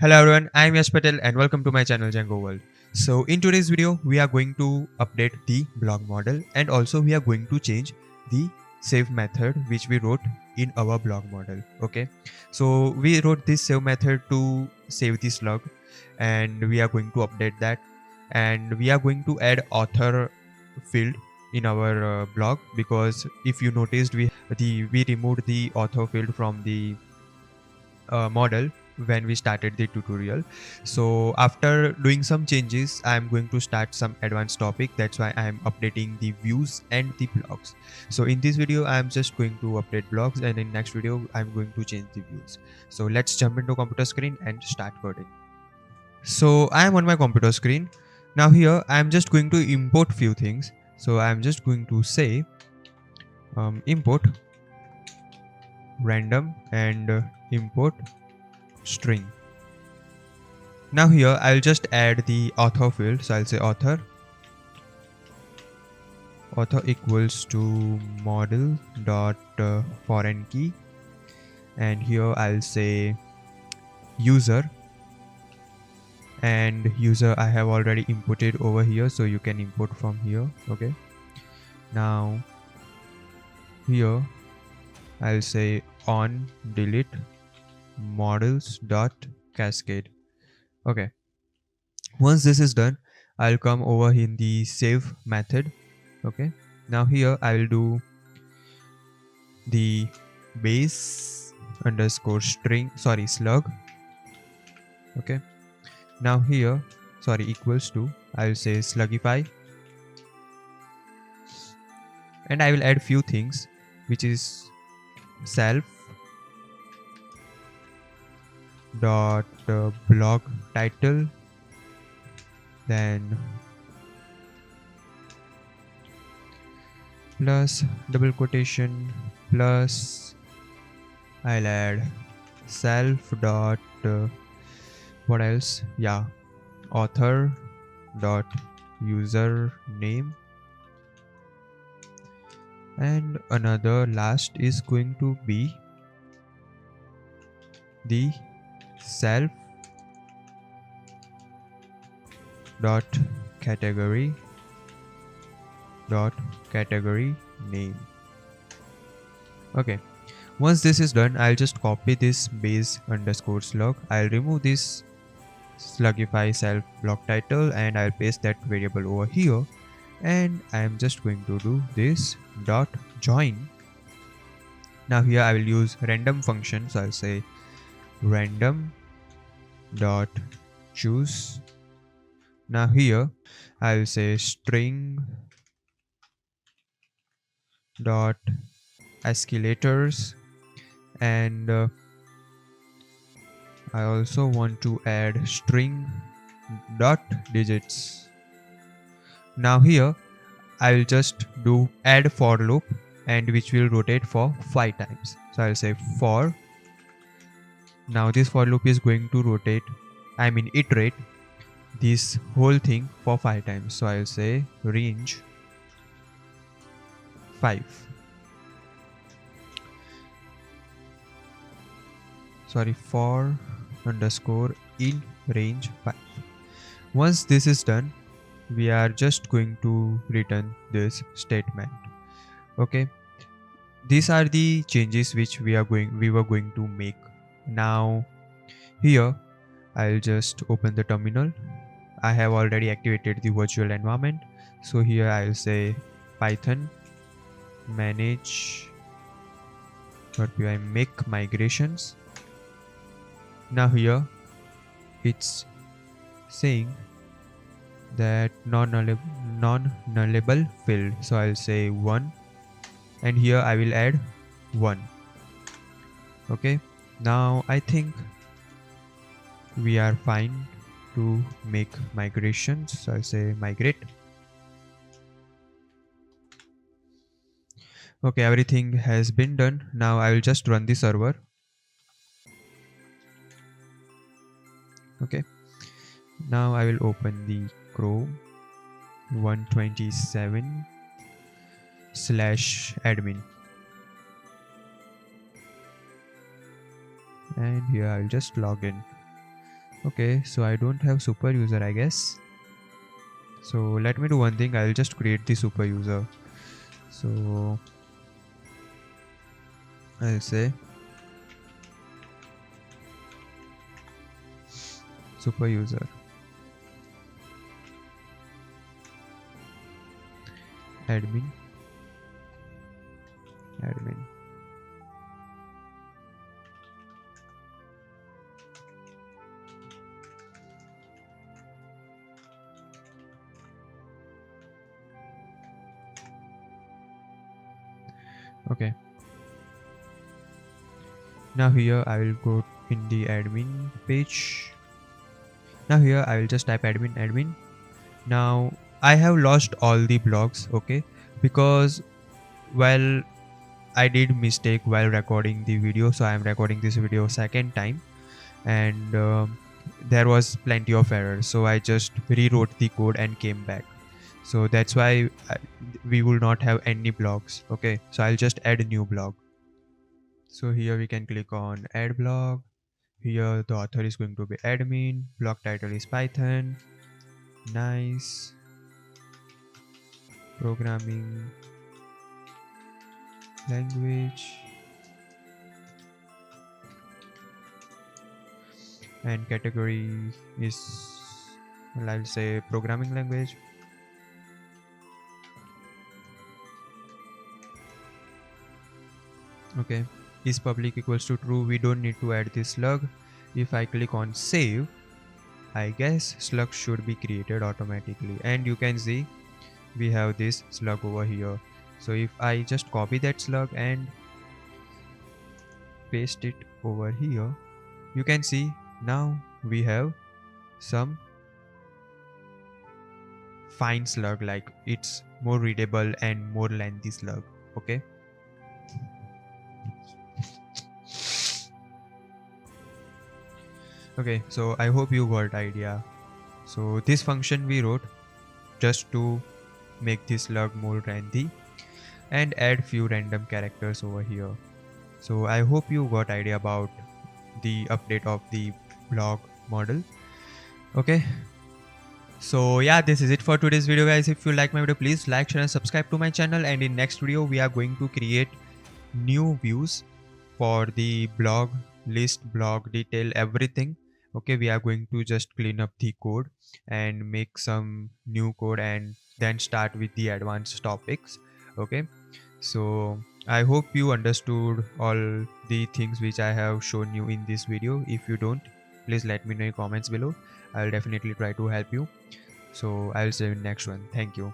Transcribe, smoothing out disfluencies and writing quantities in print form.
Hello everyone, I am Yash Patel and welcome to my channel Django World. So in today's video, we are going to update the blog model and also we are going to change the save method which we wrote in our blog model. Okay, so we wrote this save method to save the slug and we are going to update that, and we are going to add author field in our blog, because if you noticed we removed the author field from the model when we started the tutorial. So after doing some changes, I am going to start some advanced topic. That's why I am updating the views and the blogs. So in this video I am just going to update blogs, and in next video I'm going to change the views. So let's jump into computer screen and start coding. So I am on my computer screen. Now here I am just going to import few things. So I am just going to say import random and import string. Now here I'll just add the author field. So I'll say author equals to model dot foreign key, and here I'll say user, and user I have already imported over here, so you can import from here. Okay, now here I'll say on delete models dot cascade. Okay, once this is done, I'll come over in the save method. Okay, now here I will do the base underscore slug. Okay, now here equals to, I'll say slugify, and I will add few things, which is self dot blog title, then plus double quotation plus I'll add self dot what else, yeah, author dot user name, and another last is going to be the self dot category name. Okay, once this is done, I'll just copy this base underscore slug. I'll remove this slugify self block title and I'll paste that variable over here, and I'm just going to do this dot join. Now here I will use random function, so I'll say random dot choose. Now here I'll say string dot escalators, and I also want to add string dot digits. Now here I will just do add for loop, and which will rotate for 5 times. So I'll say for, now this for loop is going to iterate this whole thing for 5 times. So I'll say range 5. For underscore in range 5. Once this is done, we are just going to return this statement. Okay, these are the changes which we were going to make. Now here I'll just open the terminal. I have already activated the virtual environment, so here I'll say python manage .py make migrations. Now here it's saying that non-nullable field, so I'll say 1, and here I will add 1. Okay, now I think we are fine to make migrations, so I'll say migrate. Okay, everything has been done. Now I will just run the server. Okay, now I will open the Chrome 127/admin, and here I'll just log in. Okay, so I don't have super user, I guess. So let me do one thing. I'll just create the super user. So I'll say super user admin admin. Okay, now here I will go in the admin page. Now here I will just type admin. Now I have lost all the blogs, okay, because while I did mistake while recording the video, so I am recording this video second time, and there was plenty of errors, so I just rewrote the code and came back. So that's why we will not have any blogs. Okay, so I'll just add a new blog. So here we can click on add blog. Here the author is going to be admin, blog title is Python, nice, programming language, and category is, well, I'll say programming language. Okay, is public equals to true. We don't need to add this slug. If I click on save, I guess slug should be created automatically, and you can see we have this slug over here. So if I just copy that slug and paste it over here, you can see now we have some fine slug, like it's more readable and more lengthy slug. Okay, okay, so I hope you got idea. So this function we wrote just to make this slug more lengthy and add few random characters over here. So I hope you got idea about the update of the blog model. Okay, so yeah, this is it for today's video, guys. If you like my video, please like, share and subscribe to my channel, and in next video we are going to create new views for the blog list, blog detail, everything. Okay, we are going to just clean up the code and make some new code and then start with the advanced topics. Okay, so I hope you understood all the things which I have shown you in this video. If you don't, please let me know in comments below. I'll definitely try to help you. So I'll see you in next one. Thank you.